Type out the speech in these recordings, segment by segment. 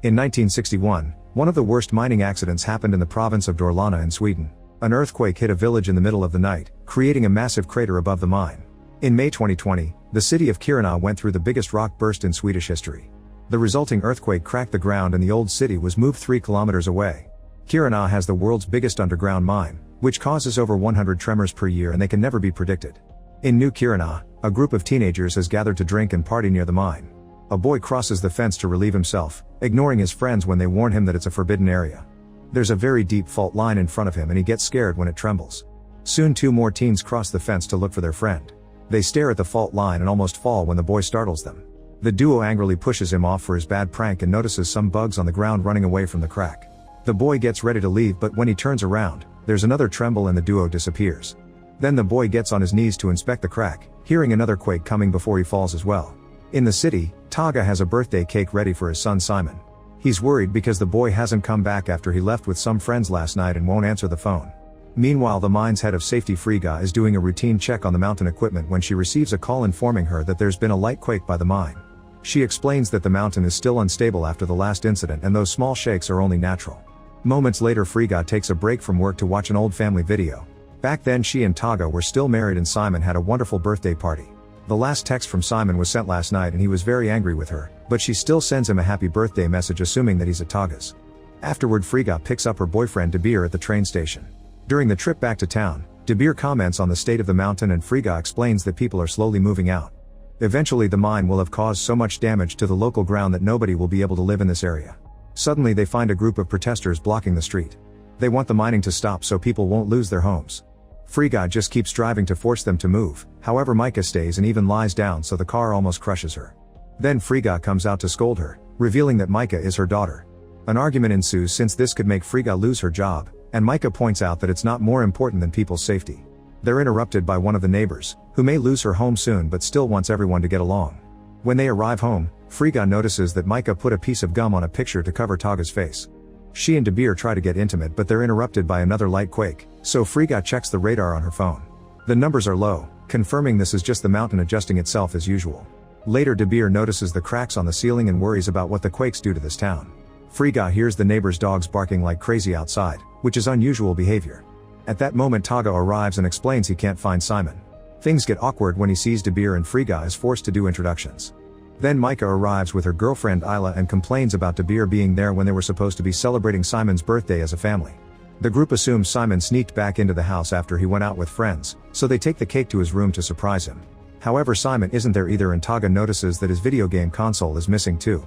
In 1961, one of the worst mining accidents happened in the province of Dalarna in Sweden. An earthquake hit a village in the middle of the night, creating a massive crater above the mine. In May 2020, the city of Kiruna went through the biggest rock burst in Swedish history. The resulting earthquake cracked the ground and the old city was moved 3 kilometers away. Kiruna has the world's biggest underground mine, which causes over 100 tremors per year, and they can never be predicted. In New Kiruna, a group of teenagers has gathered to drink and party near the mine. A boy crosses the fence to relieve himself, ignoring his friends when they warn him that it's a forbidden area. There's a very deep fault line in front of him and he gets scared when it trembles. Soon 2 more teens cross the fence to look for their friend. They stare at the fault line and almost fall when the boy startles them. The duo angrily pushes him off for his bad prank and notices some bugs on the ground running away from the crack. The boy gets ready to leave, but when he turns around, there's another tremble and the duo disappears. Then the boy gets on his knees to inspect the crack, hearing another quake coming before he falls as well. In the city, Tage has a birthday cake ready for his son Simon. He's worried because the boy hasn't come back after he left with some friends last night and won't answer the phone. Meanwhile, the mine's head of safety Frigga is doing a routine check on the mountain equipment when she receives a call informing her that there's been a light quake by the mine. She explains that the mountain is still unstable after the last incident and those small shakes are only natural. Moments later, Frigga takes a break from work to watch an old family video. Back then she and Tage were still married and Simon had a wonderful birthday party. The last text from Simon was sent last night and he was very angry with her, but she still sends him a happy birthday message assuming that he's at Tage's. Afterward, Frigga picks up her boyfriend De Beer at the train station. During the trip back to town, De Beer comments on the state of the mountain and Frigga explains that people are slowly moving out. Eventually the mine will have caused so much damage to the local ground that nobody will be able to live in this area. Suddenly they find a group of protesters blocking the street. They want the mining to stop so people won't lose their homes. Frigga just keeps driving to force them to move, however Micah stays and even lies down so the car almost crushes her. Then Frigga comes out to scold her, revealing that Micah is her daughter. An argument ensues since this could make Frigga lose her job, and Micah points out that it's not more important than people's safety. They're interrupted by one of the neighbors, who may lose her home soon but still wants everyone to get along. When they arrive home, Frigga notices that Micah put a piece of gum on a picture to cover Tage's face. She and De Beer try to get intimate but they're interrupted by another light quake, so Frigga checks the radar on her phone. The numbers are low, confirming this is just the mountain adjusting itself as usual. Later De Beer notices the cracks on the ceiling and worries about what the quakes do to this town. Frigga hears the neighbor's dogs barking like crazy outside, which is unusual behavior. At that moment Tage arrives and explains he can't find Simon. Things get awkward when he sees De Beer and Frigga is forced to do introductions. Then Micah arrives with her girlfriend Isla and complains about De Beer being there when they were supposed to be celebrating Simon's birthday as a family. The group assumes Simon sneaked back into the house after he went out with friends, so they take the cake to his room to surprise him. However, Simon isn't there either and Tage notices that his video game console is missing too.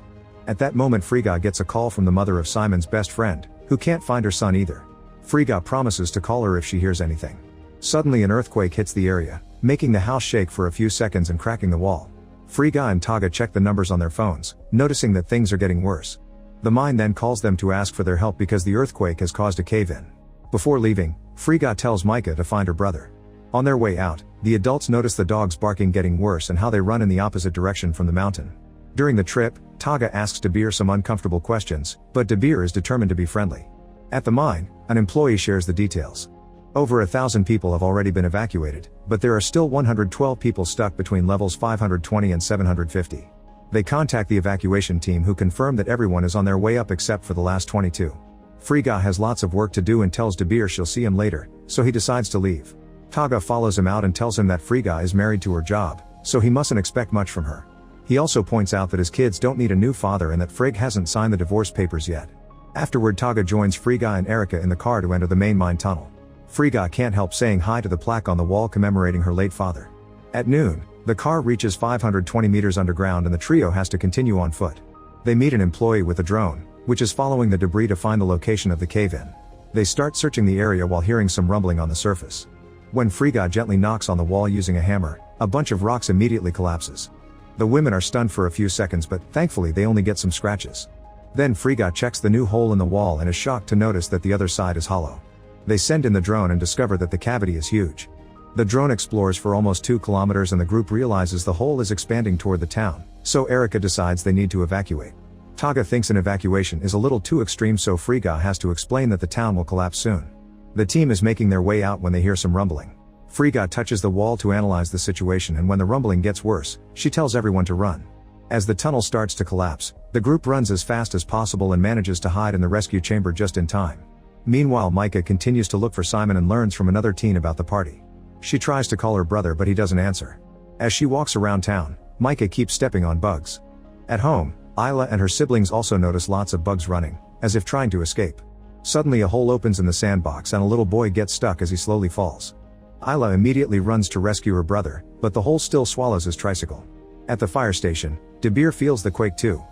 At that moment Frigga gets a call from the mother of Simon's best friend, who can't find her son either. Frigga promises to call her if she hears anything. Suddenly an earthquake hits the area, making the house shake for a few seconds and cracking the wall. Frigga and Tage check the numbers on their phones, noticing that things are getting worse. The mine then calls them to ask for their help because the earthquake has caused a cave-in. Before leaving, Frigga tells Micah to find her brother. On their way out, the adults notice the dogs barking getting worse and how they run in the opposite direction from the mountain. During the trip, Tage asks De Beer some uncomfortable questions, but De Beer is determined to be friendly. At the mine, an employee shares the details. Over 1,000 people have already been evacuated, but there are still 112 people stuck between levels 520 and 750. They contact the evacuation team who confirm that everyone is on their way up except for the last 22. Frigga has lots of work to do and tells De Beer she'll see him later, so he decides to leave. Tage follows him out and tells him that Frigga is married to her job, so he mustn't expect much from her. He also points out that his kids don't need a new father and that Frigg hasn't signed the divorce papers yet. Afterward, Tage joins Frigga and Erika in the car to enter the main mine tunnel. Frigga can't help saying hi to the plaque on the wall commemorating her late father. At noon, the car reaches 520 meters underground and the trio has to continue on foot. They meet an employee with a drone, which is following the debris to find the location of the cave-in. They start searching the area while hearing some rumbling on the surface. When Frigga gently knocks on the wall using a hammer, a bunch of rocks immediately collapses. The women are stunned for a few seconds but thankfully they only get some scratches. Then Frigga checks the new hole in the wall and is shocked to notice that the other side is hollow. They send in the drone and discover that the cavity is huge. The drone explores for almost 2 kilometers and the group realizes the hole is expanding toward the town, so Erika decides they need to evacuate. Tage thinks an evacuation is a little too extreme, so Frigga has to explain that the town will collapse soon. The team is making their way out when they hear some rumbling. Frigga touches the wall to analyze the situation and when the rumbling gets worse, she tells everyone to run. As the tunnel starts to collapse, The group runs as fast as possible and manages to hide in the rescue chamber just in time. Meanwhile, Micah continues to look for Simon and learns from another teen about the party. She tries to call her brother but he doesn't answer. As she walks around town, Micah keeps stepping on bugs. At home, Isla and her siblings also notice lots of bugs running, as if trying to escape. Suddenly a hole opens in the sandbox and a little boy gets stuck as he slowly falls. Isla immediately runs to rescue her brother, but the hole still swallows his tricycle. At the fire station, De Beer feels the quake too.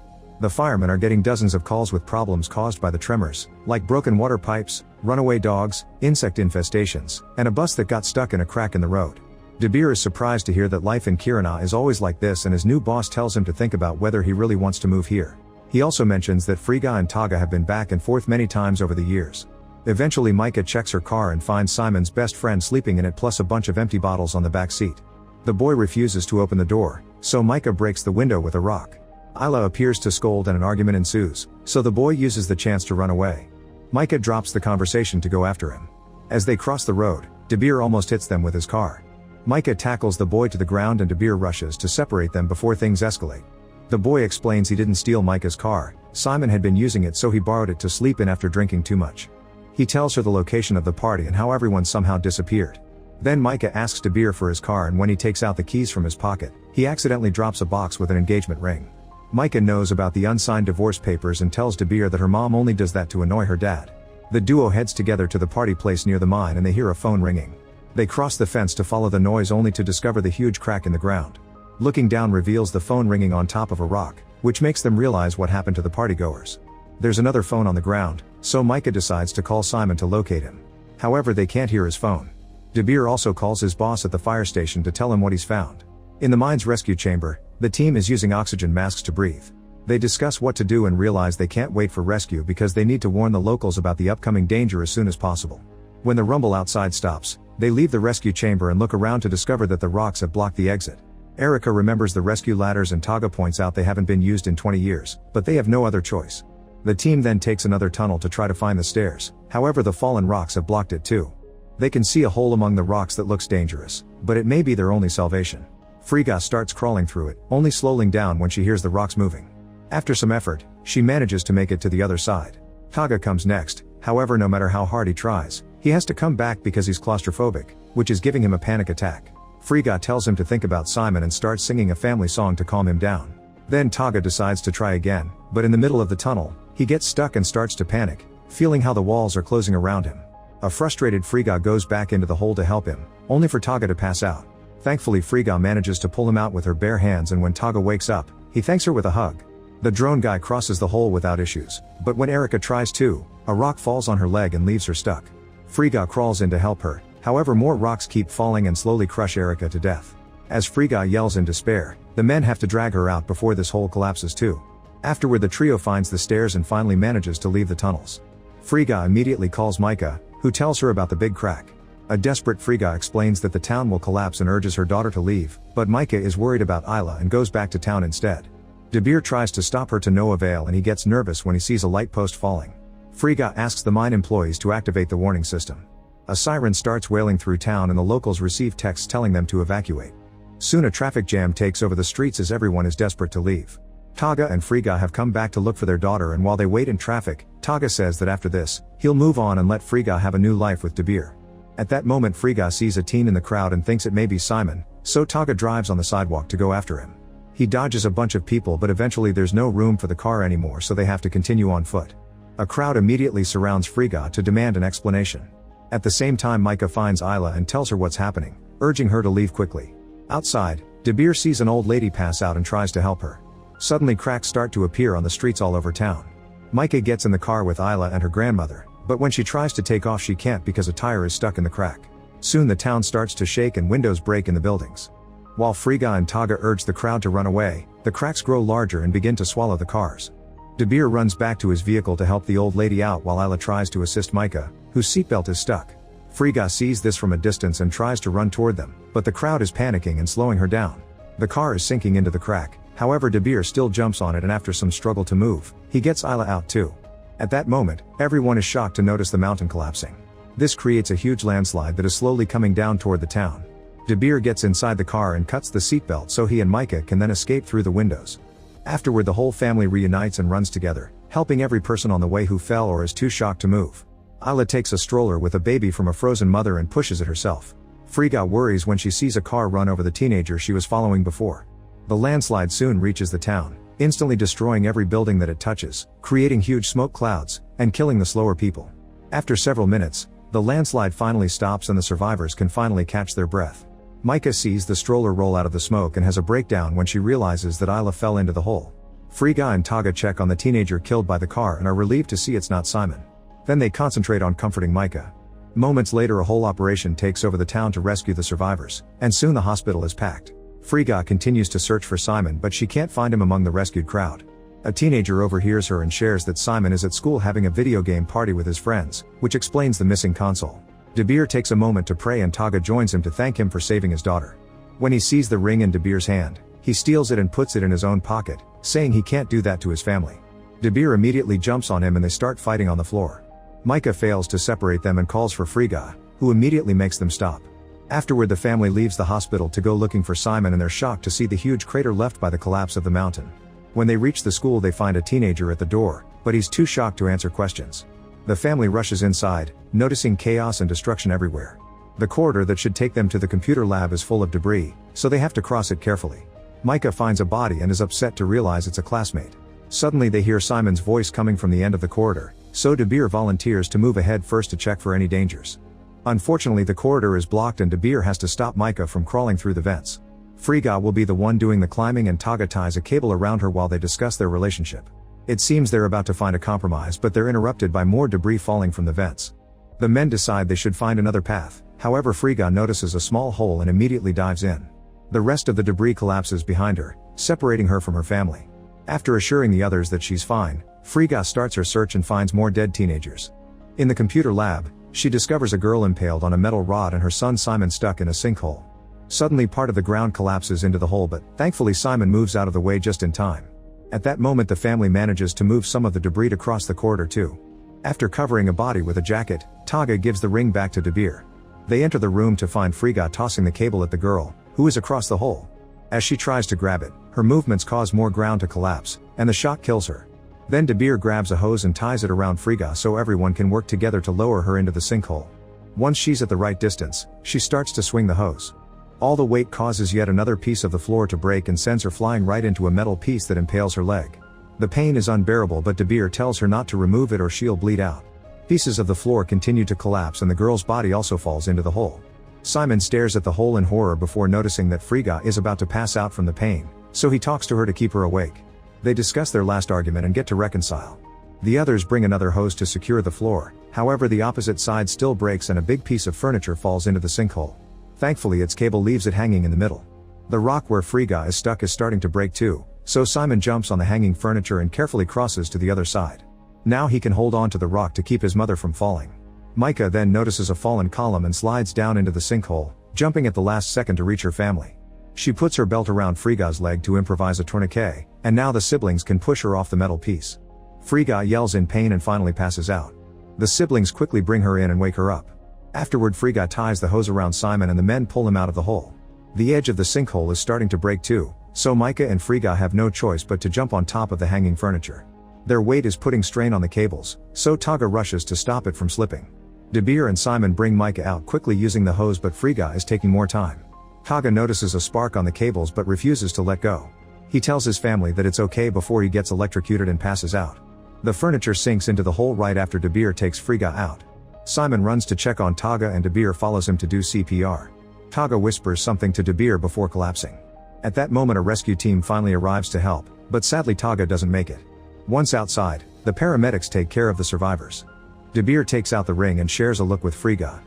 The firemen are getting dozens of calls with problems caused by the tremors, like broken water pipes, runaway dogs, insect infestations, and a bus that got stuck in a crack in the road. De Beer is surprised to hear that life in Kiruna is always like this, and his new boss tells him to think about whether he really wants to move here. He also mentions that Frigga and Taga have been back and forth many times over the years. Eventually Micah checks her car and finds Simon's best friend sleeping in it plus a bunch of empty bottles on the back seat. The boy refuses to open the door, so Micah breaks the window with a rock. Isla appears to scold and an argument ensues, so the boy uses the chance to run away. Micah drops the conversation to go after him. As they cross the road, De Beer almost hits them with his car. Micah tackles the boy to the ground and De Beer rushes to separate them before things escalate. The boy explains he didn't steal Micah's car, Simon had been using it so he borrowed it to sleep in after drinking too much. He tells her the location of the party and how everyone somehow disappeared. Then Micah asks De Beer for his car, and when he takes out the keys from his pocket, he accidentally drops a box with an engagement ring. Micah knows about the unsigned divorce papers and tells De Beer that her mom only does that to annoy her dad. The duo heads together to the party place near the mine and they hear a phone ringing. They cross the fence to follow the noise only to discover the huge crack in the ground. Looking down reveals the phone ringing on top of a rock, which makes them realize what happened to the partygoers. There's another phone on the ground, so Micah decides to call Simon to locate him. However, they can't hear his phone. De Beer also calls his boss at the fire station to tell him what he's found. In the mine's rescue chamber, the team is using oxygen masks to breathe. They discuss what to do and realize they can't wait for rescue because they need to warn the locals about the upcoming danger as soon as possible. When the rumble outside stops, they leave the rescue chamber and look around to discover that the rocks have blocked the exit. Erica remembers the rescue ladders and Taga points out they haven't been used in 20 years, but they have no other choice. The team then takes another tunnel to try to find the stairs, however the fallen rocks have blocked it too. They can see a hole among the rocks that looks dangerous, but it may be their only salvation. Frigga starts crawling through it, only slowing down when she hears the rocks moving. After some effort, she manages to make it to the other side. Taga comes next, however no matter how hard he tries, he has to come back because he's claustrophobic, which is giving him a panic attack. Frigga tells him to think about Simon and starts singing a family song to calm him down. Then Taga decides to try again, but in the middle of the tunnel, he gets stuck and starts to panic, feeling how the walls are closing around him. A frustrated Frigga goes back into the hole to help him, only for Taga to pass out. Thankfully Frigga manages to pull him out with her bare hands, and when Taga wakes up, he thanks her with a hug. The drone guy crosses the hole without issues, but when Erica tries to, a rock falls on her leg and leaves her stuck. Frigga crawls in to help her, however more rocks keep falling and slowly crush Erica to death. As Frigga yells in despair, the men have to drag her out before this hole collapses too. Afterward the trio finds the stairs and finally manages to leave the tunnels. Frigga immediately calls Micah, who tells her about the big crack. A desperate Frigga explains that the town will collapse and urges her daughter to leave, but Micah is worried about Isla and goes back to town instead. De Beer tries to stop her to no avail and he gets nervous when he sees a light post falling. Frigga asks the mine employees to activate the warning system. A siren starts wailing through town and the locals receive texts telling them to evacuate. Soon a traffic jam takes over the streets as everyone is desperate to leave. Taga and Frigga have come back to look for their daughter, and while they wait in traffic, Taga says that after this, he'll move on and let Frigga have a new life with De Beer. At that moment Frigga sees a teen in the crowd and thinks it may be Simon, so Taga drives on the sidewalk to go after him. He dodges a bunch of people, but eventually there's no room for the car anymore, so they have to continue on foot. A crowd immediately surrounds Frigga to demand an explanation. At the same time Micah finds Isla and tells her what's happening, urging her to leave quickly. Outside, De Beer sees an old lady pass out and tries to help her. Suddenly cracks start to appear on the streets all over town. Micah gets in the car with Isla and her grandmother, but when she tries to take off she can't because a tire is stuck in the crack. Soon the town starts to shake and windows break in the buildings. While Frigga and Taga urge the crowd to run away, the cracks grow larger and begin to swallow the cars. De Beer runs back to his vehicle to help the old lady out while Isla tries to assist Micah, whose seatbelt is stuck. Frigga sees this from a distance and tries to run toward them, but the crowd is panicking and slowing her down. The car is sinking into the crack, however De Beer still jumps on it and after some struggle to move, he gets Isla out too. At that moment, everyone is shocked to notice the mountain collapsing. This creates a huge landslide that is slowly coming down toward the town. De Beer gets inside the car and cuts the seatbelt so he and Micah can then escape through the windows. Afterward, the whole family reunites and runs together, helping every person on the way who fell or is too shocked to move. Isla takes a stroller with a baby from a frozen mother and pushes it herself. Frigga worries when she sees a car run over the teenager she was following before. The landslide soon reaches the town, instantly destroying every building that it touches, creating huge smoke clouds, and killing the slower people. After several minutes, the landslide finally stops and the survivors can finally catch their breath. Micah sees the stroller roll out of the smoke and has a breakdown when she realizes that Isla fell into the hole. Frigga and Taga check on the teenager killed by the car and are relieved to see it's not Simon. Then they concentrate on comforting Micah. Moments later, a whole operation takes over the town to rescue the survivors, and soon the hospital is packed. Frigga continues to search for Simon, but she can't find him among the rescued crowd. A teenager overhears her and shares that Simon is at school having a video game party with his friends, which explains the missing console. De Beer takes a moment to pray and Taga joins him to thank him for saving his daughter. When he sees the ring in De Beer's hand, he steals it and puts it in his own pocket, saying he can't do that to his family. De Beer immediately jumps on him and they start fighting on the floor. Micah fails to separate them and calls for Frigga, who immediately makes them stop. Afterward, the family leaves the hospital to go looking for Simon and they're shocked to see the huge crater left by the collapse of the mountain. When they reach the school, they find a teenager at the door, but he's too shocked to answer questions. The family rushes inside, noticing chaos and destruction everywhere. The corridor that should take them to the computer lab is full of debris, so they have to cross it carefully. Micah finds a body and is upset to realize it's a classmate. Suddenly they hear Simon's voice coming from the end of the corridor, so De Beer volunteers to move ahead first to check for any dangers. Unfortunately, the corridor is blocked and De Beer has to stop Micah from crawling through the vents. Frigga will be the one doing the climbing and Taga ties a cable around her while they discuss their relationship. It seems they're about to find a compromise, but they're interrupted by more debris falling from the vents. The men decide they should find another path, however Frigga notices a small hole and immediately dives in. The rest of the debris collapses behind her, separating her from her family. After assuring the others that she's fine, Frigga starts her search and finds more dead teenagers. In the computer lab, she discovers a girl impaled on a metal rod and her son Simon stuck in a sinkhole. Suddenly part of the ground collapses into the hole, but thankfully Simon moves out of the way just in time. At that moment the family manages to move some of the debris across the corridor too. After covering a body with a jacket, Taga gives the ring back to De Beer. They enter the room to find Frigga tossing the cable at the girl, who is across the hole. As she tries to grab it, her movements cause more ground to collapse, and the shock kills her. Then De Beer grabs a hose and ties it around Frigga so everyone can work together to lower her into the sinkhole. Once she's at the right distance, she starts to swing the hose. All the weight causes yet another piece of the floor to break and sends her flying right into a metal piece that impales her leg. The pain is unbearable, but De Beer tells her not to remove it or she'll bleed out. Pieces of the floor continue to collapse and the girl's body also falls into the hole. Simon stares at the hole in horror before noticing that Frigga is about to pass out from the pain, so he talks to her to keep her awake. They discuss their last argument and get to reconcile. The others bring another hose to secure the floor, however the opposite side still breaks and a big piece of furniture falls into the sinkhole. Thankfully its cable leaves it hanging in the middle. The rock where Frigga is stuck is starting to break too, so Simon jumps on the hanging furniture and carefully crosses to the other side. Now he can hold on to the rock to keep his mother from falling. Micah then notices a fallen column and slides down into the sinkhole, jumping at the last second to reach her family. She puts her belt around Frigga's leg to improvise a tourniquet, and now the siblings can push her off the metal piece. Frigga yells in pain and finally passes out. The siblings quickly bring her in and wake her up. Afterward Frigga ties the hose around Simon and the men pull him out of the hole. The edge of the sinkhole is starting to break too, so Micah and Frigga have no choice but to jump on top of the hanging furniture. Their weight is putting strain on the cables, so Taga rushes to stop it from slipping. De Beer and Simon bring Micah out quickly using the hose, but Frigga is taking more time. Taga notices a spark on the cables but refuses to let go. He tells his family that it's okay before he gets electrocuted and passes out. The furniture sinks into the hole right after De Beer takes Frigga out. Simon runs to check on Taga and De Beer follows him to do CPR. Taga whispers something to De Beer before collapsing. At that moment a rescue team finally arrives to help, but sadly Taga doesn't make it. Once outside, the paramedics take care of the survivors. De Beer takes out the ring and shares a look with Frigga.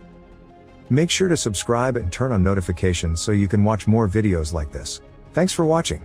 Make sure to subscribe and turn on notifications so you can watch more videos like this. Thanks for watching.